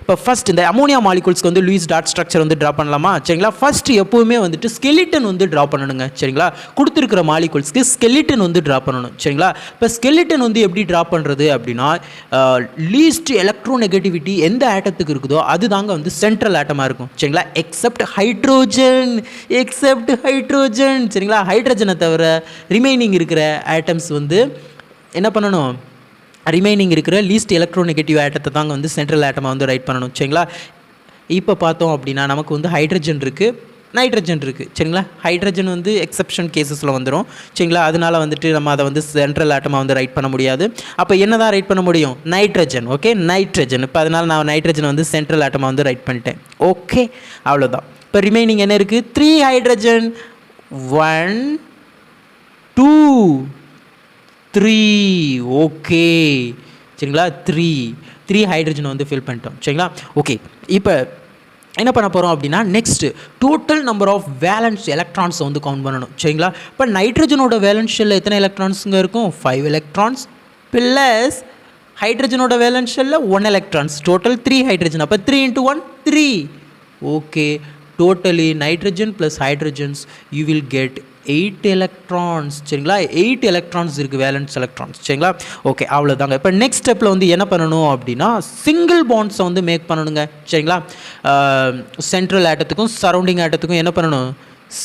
இப்போ ஃபர்ஸ்ட் இந்த அமோனியா மாலிகூல்ஸ்க்கு வந்து லூயிஸ் டாட் ஸ்ட்ரக்சர் வந்து ட்ரா பண்ணலாமா? சரிங்களா, ஃபர்ஸ்ட் எப்போவுமே வந்துட்டு ஸ்கெலிட்டன் வந்து ட்ரா பண்ணணுங்க. சரிங்களா, கொடுத்துருக்கிற மாலிகூல்ஸ்க்கு ஸ்கெலிட்டன் வந்து ட்ரா பண்ணணும். சரிங்களா, இப்போ ஸ்கெலிட்டன் வந்து எப்படி ட்ரா பண்ணுறது அப்படின்னா, லீஸ்ட் எலக்ட்ரோநெகட்டிவிட்டி எந்த ஆட்டத்துக்கு இருக்குதோ அது தாங்க வந்து சென்ட்ரல் ஆட்டமாக இருக்கும். சரிங்களா, எக்ஸப்ட் ஹைட்ரோஜன். சரிங்களா, ஹைட்ரஜனை தவிர ரிமைனிங் இருக்கிற ஆட்டம்ஸ் வந்து என்ன பண்ணணும்? ரிமைனிங் இருக்கிற லீஸ்ட் எலக்ட்ரோநெகட்டிவ் ஆட்டத்தை தாங்க வந்து சென்ட்ரல் ஆட்டமாக வந்து ரைட் பண்ணணும். சரிங்களா, இப்போ பார்த்தோம் அப்படின்னா நமக்கு வந்து ஹைட்ரஜன் இருக்குது, நைட்ரஜன் இருக்குது. சரிங்களா, ஹைட்ரஜன் வந்து எக்ஸப்ஷன் கேசஸில் வந்துடும். சரிங்களா, அதனால் வந்துட்டு நம்ம அதை வந்து சென்ட்ரல் ஆட்டமாக வந்து ரைட் பண்ண முடியாது. அப்போ என்ன தான் ரைட் பண்ண முடியும்? நைட்ரஜன். Okay, nitrogen. இப்போ அதனால் நான் நைட்ரஜன் வந்து சென்ட்ரல் ஆட்டமாக வந்து ரைட் பண்ணிட்டேன். ஓகே, அவ்வளோதான். இப்போ ரிமைனிங் என்ன இருக்குது? 3 ஹைட்ரஜன். 1 2 3. ஓகே, சரிங்களா, 3 ஹைட்ரஜன் வந்து ஃபில் பண்ணிட்டோம். சரிங்களா, ஓகே. இப்போ என்ன பண்ண போகிறோம் அப்படின்னா, next total number of valence எலக்ட்ரான்ஸை வந்து கவுண்ட் பண்ணணும். சரிங்களா, இப்போ நைட்ரஜனோட வேலன்ஸ் ஷெல்லில் எத்தனை எலக்ட்ரான்ஸுங்க இருக்கும்? 5 எலக்ட்ரான்ஸ் ப்ளஸ் ஹைட்ரஜனோட வேலன்ஸ் ஷெல்லில் 1 எலக்ட்ரான்ஸ், டோட்டல் 3 ஹைட்ரஜன். அப்போ 3 × 1 3. Okay, totally nitrogen plus hydrogens you will get 8 electrons. சரிங்களா, 8 எலக்ட்ரான்ஸ் இருக்குது, வேலன்ஸ் எலக்ட்ரான்ஸ். சரிங்களா, ஓகே, அவ்வளோதாங்க. இப்போ நெக்ஸ்ட் ஸ்டெப்பில் வந்து என்ன பண்ணணும் அப்படின்னா, சிங்கிள் பாண்ட்ஸை வந்து மேக் பண்ணணுங்க. சரிங்களா, சென்ட்ரல் ஆட்டத்துக்கும் சரௌண்டிங் ஆட்டத்துக்கும் என்ன பண்ணணும்?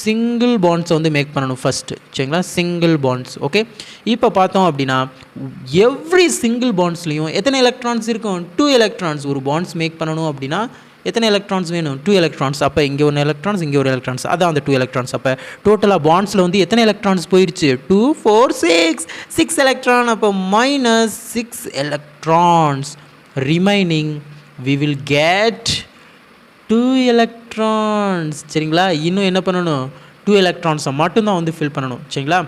சிங்கிள் பாண்ட்ஸை வந்து மேக் பண்ணணும் ஃபஸ்ட்டு. சரிங்களா, சிங்கிள் பாண்ட்ஸ். ஓகே, இப்போ பார்த்தோம் அப்படின்னா எவ்ரி சிங்கிள் பாண்ட்ஸ்லையும் எத்தனை எலக்ட்ரான்ஸ் இருக்கும்? 2 எலக்ட்ரான்ஸ். ஒரு பாண்ட்ஸ் மேக் பண்ணணும் அப்படின்னா எத்தனை எலக்ட்ரான்ஸ் வேணும்? 2 எலக்ட்ரான்ஸ். அப்போ இங்கே 1 எலக்ட்ரான்ஸ், இங்கே 1 எலக்ட்ரான்ஸ், அதான் அந்த 2 எலக்ட்ரான்ஸ். அப்போ டோட்டலாக பாண்ட்ஸில் வந்து எத்தனை எலக்ட்ரான்ஸ் போயிடுச்சு? 2 4 6 எலக்ட்ரான். அப்போ -6 electrons. Remaining we will get 2 electrons. சரிங்களா, இன்னும் என்ன பண்ணணும்? 2 எலக்ட்ரான்ஸை மட்டும்தான் வந்து ஃபில் பண்ணணும். சரிங்களா,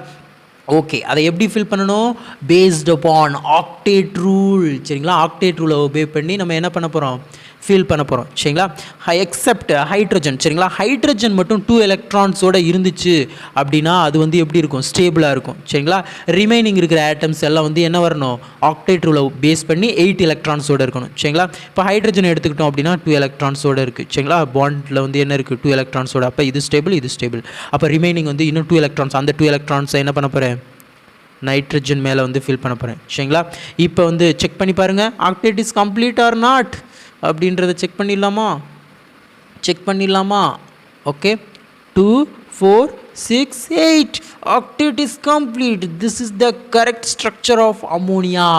ஓகே, அதை எப்படி ஃபில் பண்ணணும்? Based upon octet rule. சரிங்களா, ஆக்டேட் ரூலை ஒபே பண்ணி நம்ம என்ன பண்ண போகிறோம்? ஃபில் பண்ண போகிறோம். சரிங்களா, எக்ஸப்ட் ஹைட்ரஜன். சரிங்களா, ஹைட்ரஜன் மட்டும் 2 எலக்ட்ரான்ஸோடு இருந்துச்சு அப்படின்னா அது வந்து எப்படி இருக்கும்? ஸ்டேபிளாக இருக்கும். சரிங்களா, ரிமைனிங் இருக்கிற ஆட்டம்ஸ் எல்லாம் வந்து என்ன வரணும்? ஆக்டேட் ரூலை பேஸ் பண்ணி 8 எலக்ட்ரான்ஸோடு இருக்கணும். சரிங்களா, இப்போ ஹைட்ரஜன் எடுத்துக்கிட்டோம் அப்படின்னா 2 எலக்ட்ரான்ஸோடு இருக்குது. சரிங்களா, பாண்டில் வந்து என்ன இருக்குது? 2 எலக்ட்ரான்ஸோடு. அப்போ இது ஸ்டேபிள், இது ஸ்டேபிள். அப்போ ரிமைனிங் வந்து இன்னும் 2 எலக்ட்ரான்ஸ். அந்த 2 எலக்ட்ரான்ஸை என்ன பண்ண போகிறேன்? நைட்ரஜன் மேலே வந்து ஃபில் பண்ண போகிறேன். சரிங்களா, இப்போ வந்து செக் பண்ணி பாருங்கள், octet is complete or not அப்படின்றத செக் பண்ணிடலாமா? Okay, 2 4 6 8 octet is complete. This is the correct structure of ammonia.